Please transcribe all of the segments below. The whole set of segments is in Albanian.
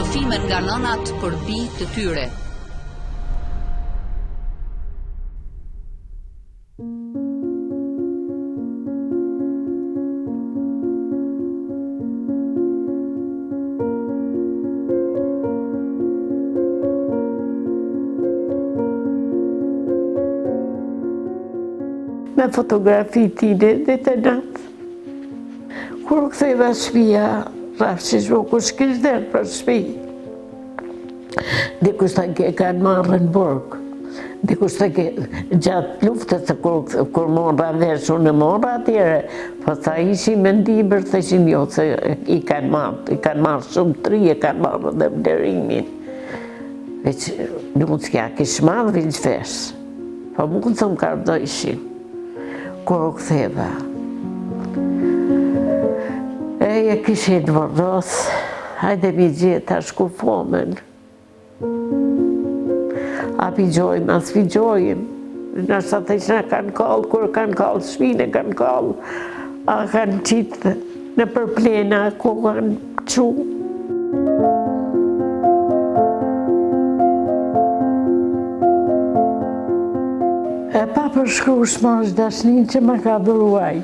Trofimet nga nënat për bijtë të tyre. Me fotografi tine dhe të natë. Kur këtheva shpia, rafë që ku shkish dhe për shpi. Dikush të ke kanë marrë në burg. Dikush të ke gjatë luftës kur morra vesh unë morra atyre, po sa ishi me ndibër, thëshin jo se i kanë marrë shumë tri, i kanë marrë dhe vlerimin. Veç nuk s'kja kish marrë vinç vesh, po mund të më kardojshin. Kur u ktheva. Eja kishe të vërdos, hajde mi gjithë a shku fomen. A pigjojmë, as pigjojmë. Nështë atë që në kanë kallë, kur kanë kallë shpine, kanë kallë. A kanë qitë në përplena, ku kanë qu. E pa përshkrushma është dashnin që më ka dhuruaj.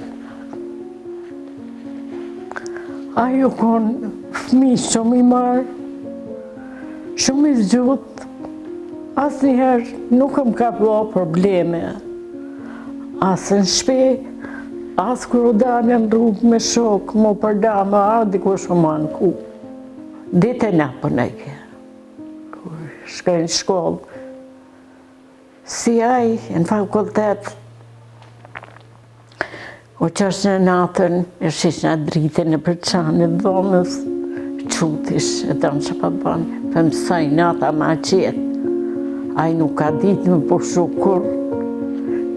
Ajo konë fëmi shumë i marë, shumë i zgjutë, asë njëherë nuk më ka bëo probleme. Asë në shpe, asë kër u dalë në rrugë me shokë, më përda më ardi ku shumë anë ku. Dite na përnejke, kur shkajnë shkollë. Si aj, në fakultet, o që është në natën, e shish në dritën e përçanit dhomës, qutish, e të në që pa banë, për mësaj nata ma qetë. Aj nuk ka ditë më pushu kur,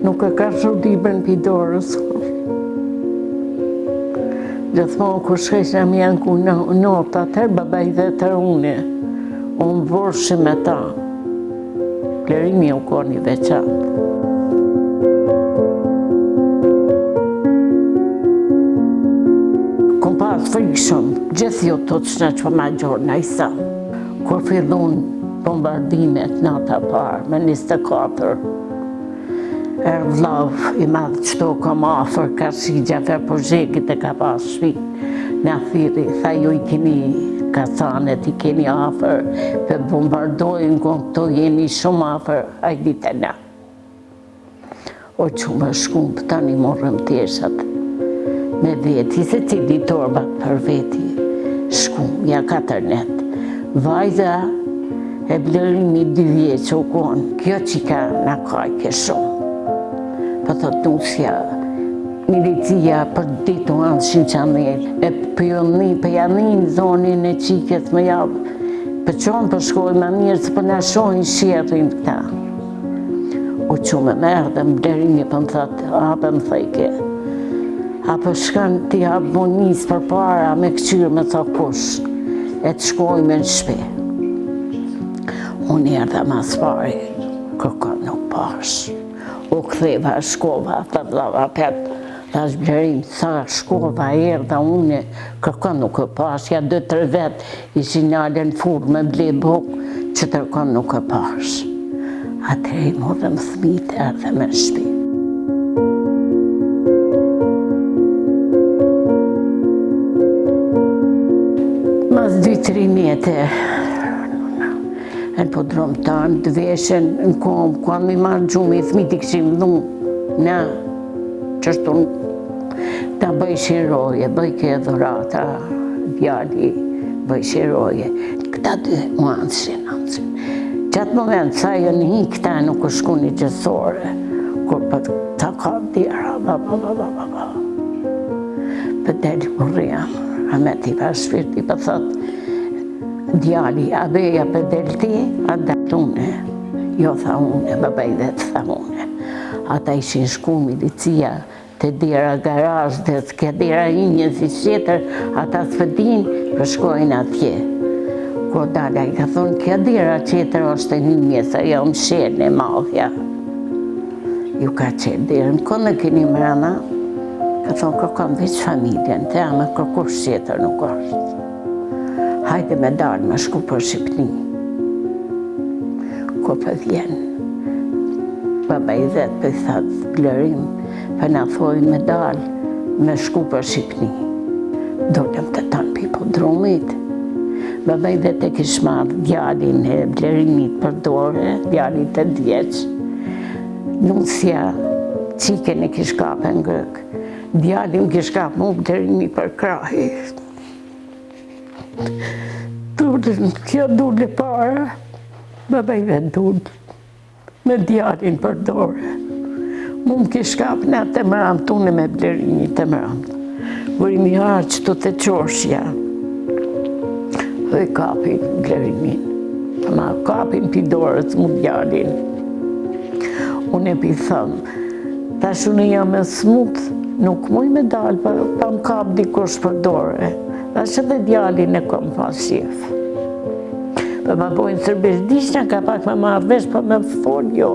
nuk e ka shu libën pidorës kur. Gjithmonë kur shkesh në mjanë ku notë, atër babaj dhe të une, unë vorshë me ta. Klerimi u koni veçantë. Kom pas frikë shumë, gjithë jo të që në që ma gjorë në isa. Kur fillun bombardimet nata parë, me 24, vllav i madhë qëto kom afer, ka shigjafe projekit e ka pas shpi. Në thiri, tha ju i keni kasanet, i keni afer, për bombardojnë këto jeni shumë afer, hajdi të na. O që më shkumë, tani morëm teshat me veti, se cili torba për veti, shkumë, ja 4 net. Vajza e blerimi 2 vjeqë u konë, kjo që ka në kajke shumë. Për thot nusja, milicia për ditu anshin që anërë, e për janin zonin e qikës më javë, për qonë për shkojnë më mirë, se për në shohin shjerin këta. U që me mërë dhe më derimi për më thëtë, apë më thëjke, apë shkanë t'i apë monisë për para me këqyrë me të kush, e të shkojnë me në shpe. Unë erdhe mas pari, kërkon nuk pashë. U këtheva shkova, të dhava petë, ta shblerim, sa shkova erdha une, kërkon nuk e pash, ja 2-3 vetë ishin nale në furë me ble bukë, që tërkon nuk e pash. Atër i modëm thmit erdhe me shpi. Mas 2-3 mjete, në podrom tanë, të veshen në komë, kuan mi marë gjumë i thmit i këshim dhunë, na, qështu ta bëjshin roje, bëjke e dhurata, djali, bëjshin roje. Këta 2 u anshin. Qatë moment, sa jo një këta nuk u shku një gjësore, kur për ta ka djera, për deli kur rriam, a me ti pa shpirti, për thot, djali, a beja për del ti, a datë une, jo tha une, babaj dhe të tha une. Ata ishin shku milicia, të dira garaj, dhe s'ke dira inje si qeter, ata s'pëdin, përshkojnë atje. Kur dala i ka thonë, kja dira qeter është e një, sa jo më shenë e madhja. Ju ka qenë dirën, kënë keni mrena, ka thonë, kërkon veç familjen, të ama kërkush qeter nuk është. hajde me dalë me shku për Shqipni. Ko për vjen. Baba i vetë për thatë Blerim, për na thojnë me dalë me shku për Shqipni. Dolem të tanë pipodromit. Baba i vetë e kish marrë djalin e Blerimit për dore, djalin 8 vjeç. Nusja qiken e kish kape në grëk. Djalin kish kapë mu Blerimi për krahi. Dullën, kjo dullë para, baba i vetë dullë me djalin për dore. Mu më kish kapë në të mëram, tune me Blerimi të mëram. Vërimi harë që të qoshja. Dhe i kapin Blerimin. Ma kapin pidorët mu djalin. Unë e pi thëmë, tash unë jam e smut, nuk muj me dalë, pa më kap dikush për dore. Tash edhe djalin e kom pas shef. Për më bojnë sërbisht, dishna ka pak me marrë vesh, për me folë jo.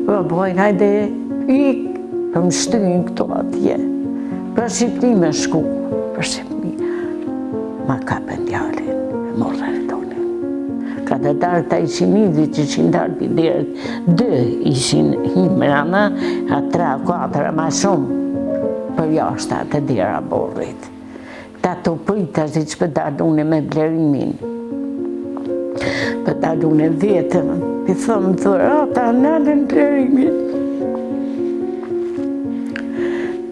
Për më bojnë, hajde, ik, për më shtyjnë këto atje. Për Shqipni me shku, për Shqipni. Ma kapën djalin, e morë e tonin. Ka të darë ta ishin idhi që ishin darë për dirët, 2 ishin himrana, a 3-4 ma shumë, për jashtë atë dira borrit. Ta të prita që që për dalune me Blerimin. Për dalune vetëm, për thëmë të rata nalën Blerimin.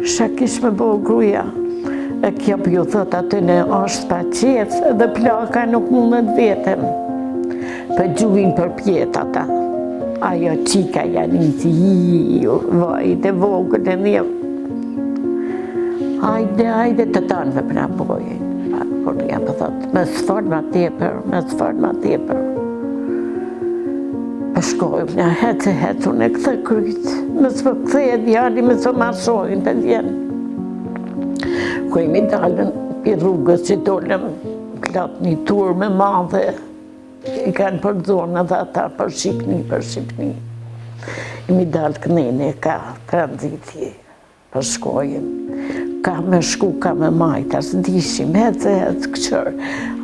Shka kish me bo gruja, e kjo për ju thot aty në është pa qef, dhe plaka nuk mundet vetëm. Për gjuvin për pjet ata. Ajo qika janë nisi, vajt e vogën e njëm. Hajde të tanë për nga bojën. Por ja për thot, me sfar ma tepër, me sfar ma tepër. Për shkojmë nga hecë, unë e këthë krytë. Me së për këthë e djali, me së marshojnë të djenë. Ko imi dalën për rrugës që dolëm, klatë një turë me madhe. I kanë për zonë dhe ata për Shqipni. Imi dalë kënene, ka tranzitje për shkojmë. Ka me shku, ka me majta, së dishim, hecë këqër.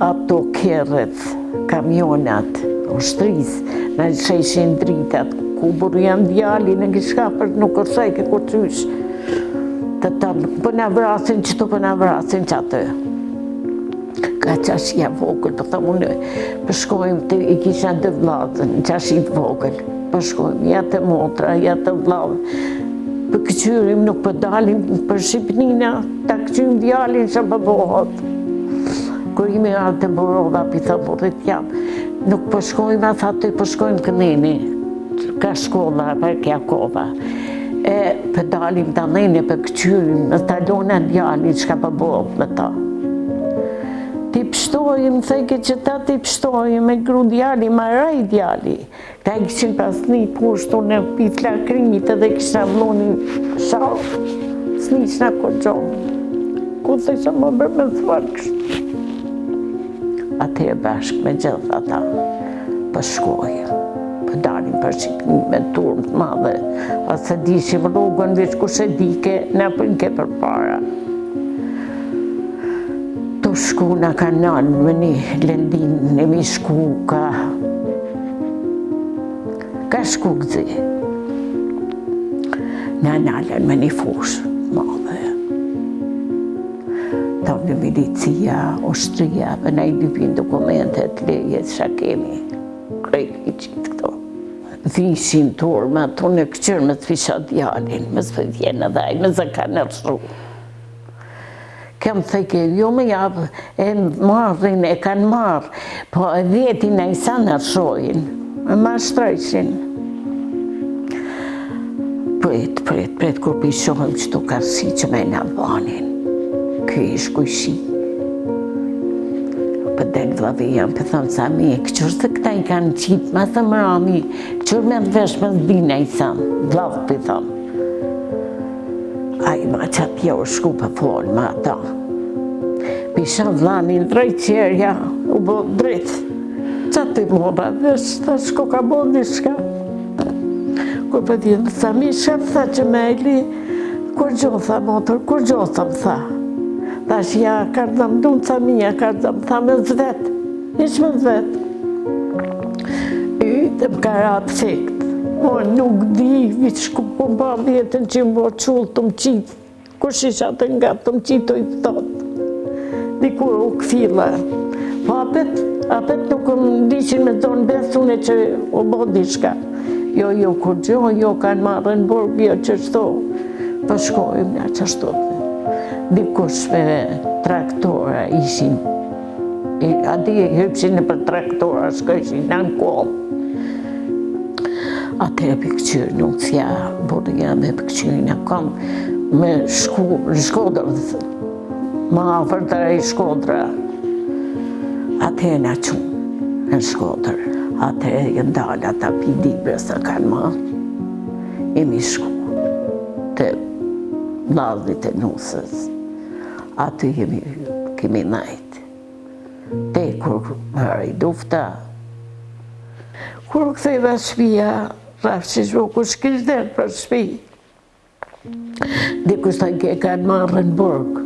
Ato kerët, kamionat, ushtrisë, në sheshin dritat, ku burë janë djali, në kishka për nuk është e këtë qysh. Të tanë, për në vrasin që të për në vrasin që atë. Ka qashja vogël, për thëmë unë, për shkojmë të i kisha 2 vlazën, qashit vogël. Për shkojmë, ja të motra, ja të vlavë. Për këqyrim nuk për dalim për Shqipnina, ta këqyrim djalin që për bohot. Kër imi arë të borova, për thëmë burrit jam, nuk përshkojmë atë aty, përshkojmë këneni, ka shkolla për Kjakova. E për dalim të nene, për këqyrim, në talona djalin që ka për bohot me ta. Ti pështojmë, theke që ta ti pështojmë, me gru djali, ma raj djali. Ta i këshin pas një pushtu në pitla krimit edhe kësha vloni shalë, s'ni që nga kodgjohë. Ku se që më bërë me thvarë kështë. Ate e bashkë me gjithë ata, për shkojë, për dalim për Shqipni me turmë të madhe, asë dishim rrugën, veç ku shë dike, në përnke për para. Të shku në ka nanë me një lendin, në mi shku ka shku këzi. Në nalën me një fushë madhe. Në milicia, ushtria, për në i lypin dokumentet, lejet, shakemi, krejt një qitë këto. Vishin turma, të në këqërë me të fisha djalin, me së vjenë dhe ajë, me së ka nërshru. Kem theke, jo me javë, e marrin, e kanë marrë, po e vetin e i sa nërshojnë, e ma shtrejshin. Pret, kur pishohem që të karsi që me në banin. Kjo ishë kujshi. Për del vlave jam, për thëmë sa mi, këqër se këta i kanë qitë, ma se më rami, këqër me të vesh me zbina i samë, vlavë për thëmë. A i ma qatë jo shku për folë, ma ta. Pisha vlanin drejt qerja, u bo drejt. Qatë i mora, vesh, ta shko ka bo nishka. Kur për dhjetë, sa mi shka, tha që me e li, kur gjo, tha motor, kur gjo, tha më tha. Tash ja kardam dunca mia, kardam, tha me zvet, ish me zvet. Të më ka ratë sekt. Nuk di, vitë shku po mba vjetën që më bërë qullë të më qitë. Kush isha të nga të më qitë o i pëtot. Dikur u këfila. Po apet nuk më dishin me zonë besune që o bo dishka. Jo, kur gjo, jo kanë marrë në burg, jo që shto. Po shkojmë nga që shto. Dikush me traktora ishin. Ati e hypshin në për traktora, shkojshin në në kohë. Ate e pëkqyrë, nuk thja, bërë jam e pëkqyrë, në kam me shku në Shkodrë, ma afer të rejë Shkodra. Ate e në qunë në Shkodrë, ate e ndalë ata pidibre sa kanë ma, emi shku të vllazit e nusës, aty kemi najtë, te kur hëri dufta. Kur këthejva shpia, rafë që kush kishtë dhe për shpi. Dikush të ke kanë marrë në burg.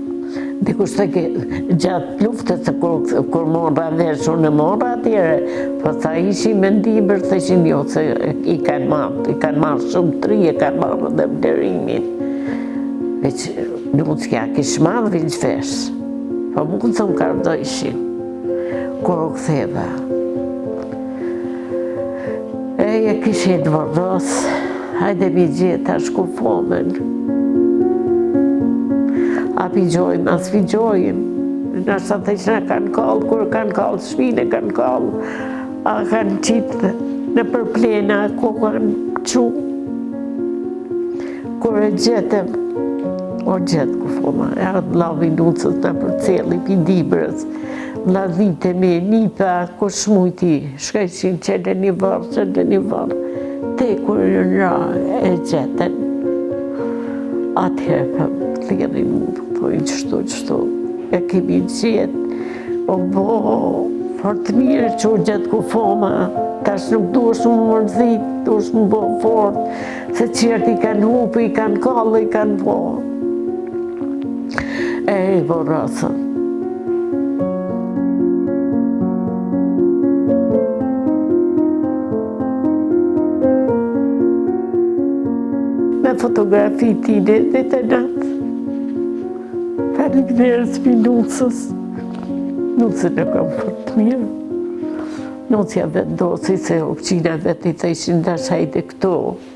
Dikush të ke gjatë luftës, kur morra vesh, unë morra atyre, po sa ishi me ndibër, theshin jo, se i kanë marrë shumë tri, i kanë marrë dhe vlerimin. Veç, nuk t'ja kishë marrë vinç vesh, po mund të më kardojshin. Kur këthejva, e kishin të vërdos, hajde mi gjithë a shku fomen. A pigjojmë, as pigjojmë. Nështë të që në kanë kallë, kur kanë kallë shpine, kanë kallë. A kanë qitë në përplena, ku kanë qu. Kur e gjetëm, o gjetë ku foma, e atë lavi nucës në për celi, pidibrës. Vlazite me nipa, kur shmujti, shkajshin qëllë një varë. Te kur në ra e gjetën, atëherë për të lirin mu, pojnë qështu, e kemi gjetë, o bo, fort mirë që u gjetë ku foma, tash nuk duesh më mërzit, duesh më bo fort, se qërët i kanë hupë, i kanë kallë, i kanë bo. E bo rësën. Me fotografi tine dhe të natë. Faleminderit për nusës. Nusën e kam fort mirë. Nusja vendosi se opqina vetë i theshin dash hajde këto.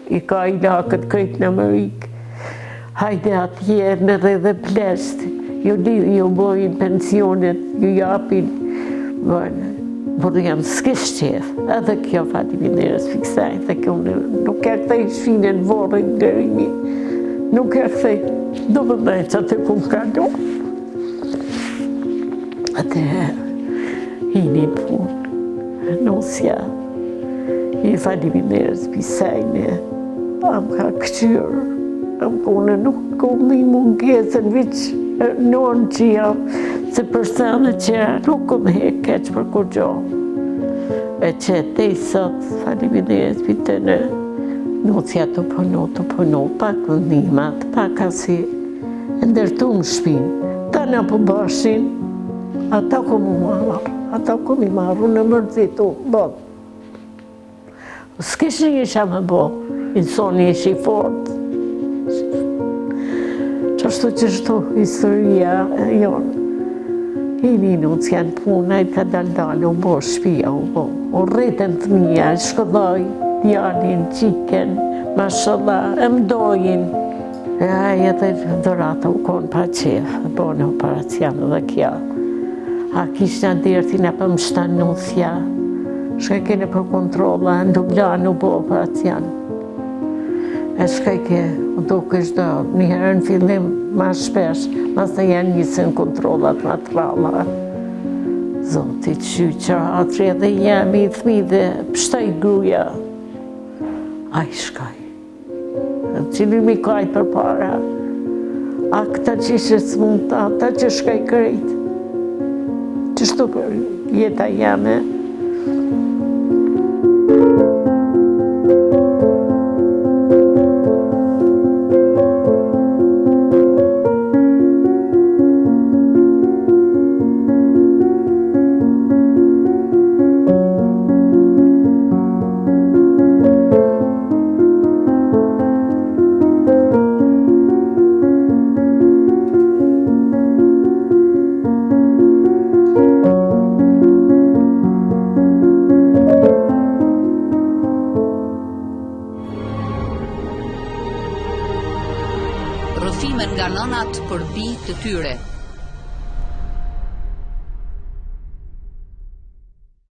I ka i lakët krejt në Amerikë. Hajde atje në dhe pleshtë. Ju bojnë pensionet, ju japin. Bërë jam s'kish qef, edhe kjo faleminderit fiksaj, dhe kjo nuk e këthej shfine në vorën në dërimi, nuk e këthej, do më dhej që atë ku më ka do. Atëherë, hini punë, nusja, i faleminderit fiksajne, am ka këqyrë, am kone nuk kom një mungesën vëqë, nënë që jam, se përsane që nuk kom hek keq për kur gjo. E që te i sot, faleminderit për të në nusja të përnu, pak vënimat, pak asi, ndërtu më shpinë. Ta në përbashin, ata ku mu marru në mërzitu, bod. S'kish një isha me bo, insoni ishi fort. Qështu historia jonë. Hini nusja në puna, i ka daldalë, u bo shpia, u rritën të mija, shkodoj, djalin, qiken, mashallah, e mdojin. Aja dhe dorata u konë pa qefë, bo në operacianë dhe kja. A kishtë në dirtin e për më shtanë nusja, shkaj kene për kontrola, në Dubljan u bo operacianë. E shkaj ke, u duke shdo, njëherë në fillim ma shpesh, mas të janë njësën kontrolat ma të ralla. Zotit qyqër atri edhe jemi i thmi dhe pështaj gruja. A i shkaj. Qili mi kaj për para. A këta që ishe s'mund, ata që shkaj krejt. Qështu për jeta jame. rrëfimet nga nënat për bijtë të tyre.